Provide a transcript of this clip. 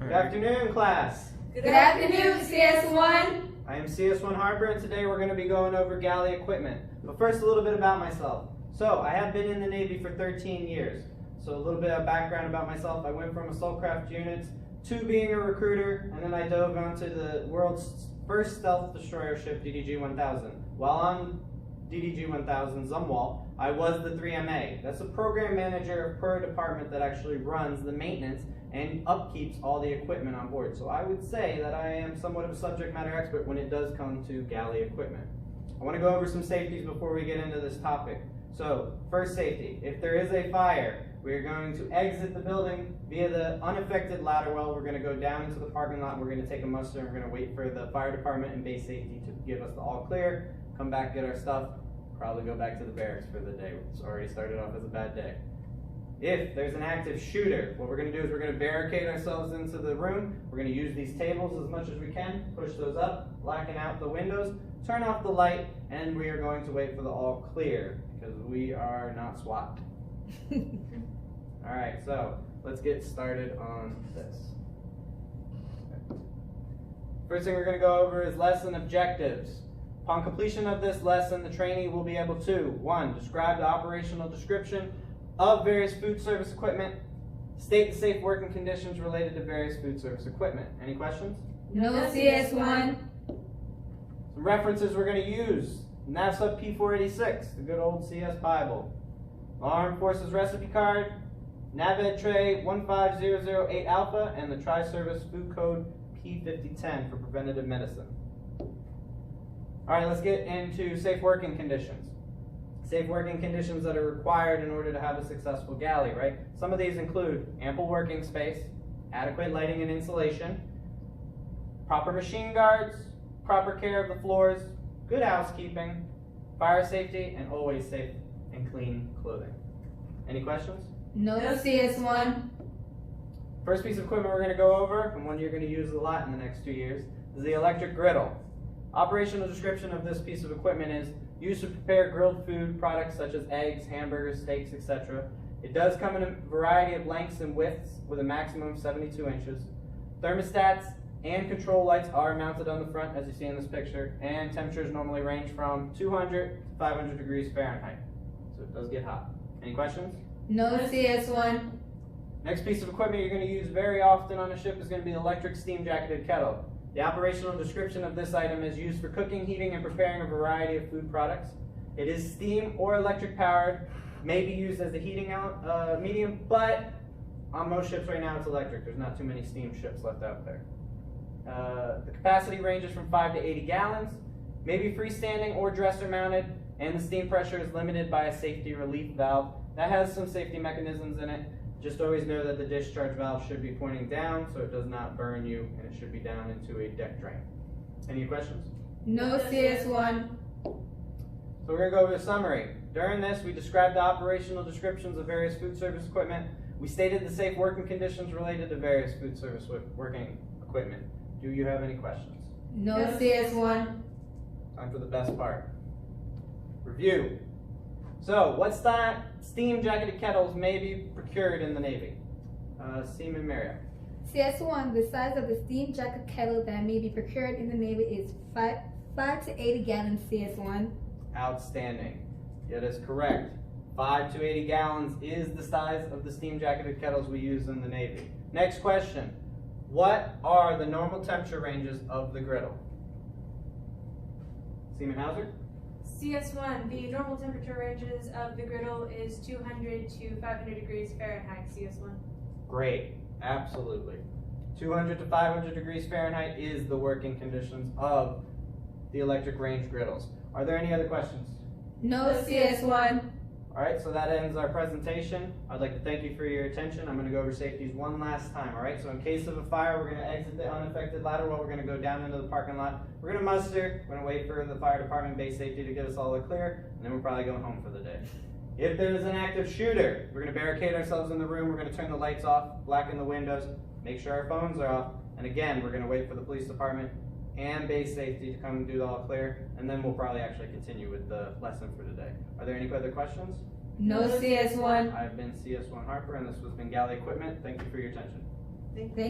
Good afternoon, class. Good afternoon, CS1. I am CS1 Harper, and today we're going to be going over galley equipment. But first, a little bit about myself. So, I have been in the Navy for 13 years. So, a little bit of background about myself. I went from assault craft units to being a recruiter, and then I dove onto the world's first stealth destroyer ship, DDG-1000. While on DDG-1000 Zumwalt, I was the 3MA. That's a program manager per department that actually runs the maintenance and upkeeps all the equipment on board. So I would say that I am somewhat of a subject matter expert when it does come to galley equipment. I want to go over some safeties before we get into this topic. So, first safety. If there is a fire, we are going to exit the building via the unaffected ladder well. We're going to go down into the parking lot. We're going to take a muster, and we're going to wait for the fire department and base safety to give us the all clear, come back, get our stuff, probably go back to the barracks for the day. It's already started off as a bad day. If there's an active shooter, what we're going to do is we're going to barricade ourselves into the room. We're going to use these tables as much as we can, push those up, blacking out the windows, turn off the light, and we are going to wait for the all clear because we are not SWAT. Alright, so let's get started on this. First thing we're going to go over is lesson objectives. Upon completion of this lesson, the trainee will be able to 1. Describe the operational description of various food service equipment. State the safe working conditions related to various food service equipment. Any questions? No, CS1. Some references we're going to use. NASA P486, the good old CS Bible. Armed Forces Recipe Card, NAVED Tray 15008 Alpha, and the Tri-Service Food Code P5010 for preventative medicine. Alright, let's get into safe working conditions. Safe working conditions that are required in order to have a successful galley, right? Some of these include ample working space, adequate lighting and insulation, proper machine guards, proper care of the floors, good housekeeping, fire safety, and always safe and clean clothing. Any questions? No, CS1. First piece of equipment we're going to go over, and one you're going to use a lot in the next 2 years, is the electric griddle. Operational description of this piece of equipment is used to prepare grilled food products such as eggs, hamburgers, steaks, etc. It does come in a variety of lengths and widths with a maximum of 72 inches. Thermostats and control lights are mounted on the front as you see in this picture, and temperatures normally range from 200 to 500 degrees Fahrenheit. So it does get hot. Any questions? No, CS1. Next piece of equipment you're going to use very often on a ship is going to be the electric steam jacketed kettle. The operational description of this item is used for cooking, heating, and preparing a variety of food products. It is steam or electric powered, may be used as a heating medium, but on most ships right now it's electric. There's not too many steam ships left out there. The capacity ranges from 5 to 80 gallons, may be freestanding or dresser mounted, and the steam pressure is limited by a safety relief valve. That has some safety mechanisms in it. Just always know that the discharge valve should be pointing down so it does not burn you, and it should be down into a deck drain. Any questions? No, CS1. So we're going to go over the summary. During this, we described the operational descriptions of various food service equipment. We stated the safe working conditions related to various food service working equipment. Do you have any questions? No, CS1. Time for the best part. Review. So, what steam jacketed kettles may be procured in the Navy? Seaman Mario. CS1, the size of the steam jacket kettle that may be procured in the Navy is 5 to 80 gallons CS1. Outstanding. That is correct. 5 to 80 gallons is the size of the steam jacketed kettles we use in the Navy. Next question. What are the normal temperature ranges of the griddle? Seaman Hauser? CS1, the normal temperature ranges of the griddle is 200 to 500 degrees Fahrenheit, CS1. Great, absolutely. 200 to 500 degrees Fahrenheit is the working conditions of the electric range griddles. Are there any other questions? No, CS1. Alright, so that ends our presentation. I'd like to thank you for your attention. I'm going to go over safeties one last time, alright? So in case of a fire, we're going to exit the unaffected ladder well. We're going to go down into the parking lot. We're going to muster. We're going to wait for the fire department base safety to give us all the clear, and then we're probably going home for the day. If there's an active shooter, we're going to barricade ourselves in the room. We're going to turn the lights off, blacken the windows, make sure our phones are off, and again, we're going to wait for the police department and base safety to come and do the all clear, and then we'll probably actually continue with the lesson for today. Are there any other questions? No, CS1. I've been CS1 Harper, and this has been Galley Equipment. Thank you for your attention. Thank